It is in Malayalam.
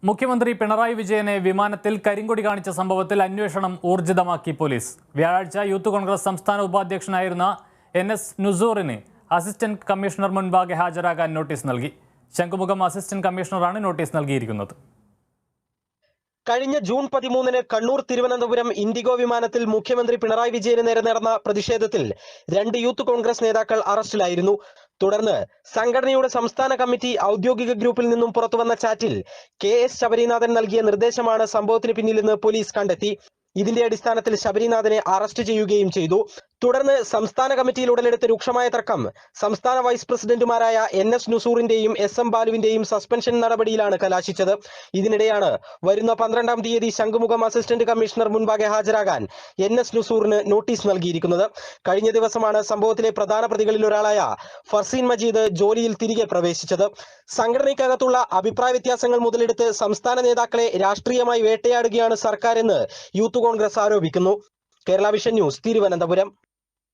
മുഖ്യമന്ത്രി പിണറായി വിജയനെ വിമാനത്തിൽ കരിങ്കൊടി കാണിച്ച സംഭവത്തിൽ അന്വേഷണം ഊർജിതമാക്കി പോലീസ്. വ്യാഴാഴ്ച യൂത്ത് കോൺഗ്രസ് സംസ്ഥാന ഉപാധ്യക്ഷനായിരുന്ന NS നുസൂറിന് അസിസ്റ്റന്റ് കമ്മീഷണർ മുൻപാകെ ഹാജരാകാൻ നോട്ടീസ് നൽകി. ശംഖുമുഖം അസിസ്റ്റന്റ് കമ്മീഷണറാണ് നോട്ടീസ് നൽകിയിരിക്കുന്നത്. കഴിഞ്ഞ ജൂൺ 13-ന് കണ്ണൂർ തിരുവനന്തപുരം ഇൻഡിഗോ വിമാനത്തിൽ മുഖ്യമന്ത്രി പിണറായി വിജയന് നേരെ നടന്ന പ്രതിഷേധത്തിൽ 2 യൂത്ത് കോൺഗ്രസ് നേതാക്കൾ അറസ്റ്റിലായിരുന്നു. തുടർന്ന് സംഘടനയുടെ സംസ്ഥാന കമ്മിറ്റി ഔദ്യോഗിക ഗ്രൂപ്പിൽ നിന്നും പുറത്തുവന്ന ചാറ്റിൽ KS ശബരിനാഥൻ നൽകിയ നിർദ്ദേശമാണ് സംഭവത്തിന് പിന്നിലെന്ന് പോലീസ് കണ്ടെത്തി. ഇതിന്റെ അടിസ്ഥാനത്തിൽ ശബരിനാഥനെ അറസ്റ്റ് ചെയ്യുകയും ചെയ്തു. തുടർന്ന് സംസ്ഥാന കമ്മിറ്റിയിൽ ഉടലെടുത്ത രൂക്ഷമായ തർക്കം സംസ്ഥാന വൈസ് പ്രസിഡന്റുമാരായ NS നുസൂറിന്റെയും SM ബാലുവിന്റെയും സസ്പെൻഷൻ നടപടിയിലാണ് കലാശിച്ചത്. ഇതിനിടെയാണ് വരുന്ന 12-ാം തീയതി ശംഖുമുഖം അസിസ്റ്റന്റ് കമ്മീഷണർ മുൻപാകെ ഹാജരാകാൻ NS നുസൂറിന് നോട്ടീസ് നൽകിയിരിക്കുന്നത്. കഴിഞ്ഞ ദിവസമാണ് സംഭവത്തിലെ പ്രധാന പ്രതികളിൽ ഒരാളായ ഫർസീൻ മജീദ് ജോലിയിൽ തിരികെ പ്രവേശിച്ചത്. സംഘടനയ്ക്കകത്തുള്ള അഭിപ്രായ വ്യത്യാസങ്ങൾ മുതലെടുത്ത് സംസ്ഥാന നേതാക്കളെ രാഷ്ട്രീയമായി വേട്ടയാടുകയാണ് സർക്കാരെന്ന് യൂത്ത് കോൺഗ്രസ് ആരോപിക്കുന്നു. Kerala vision news, Thiruvananthapuram.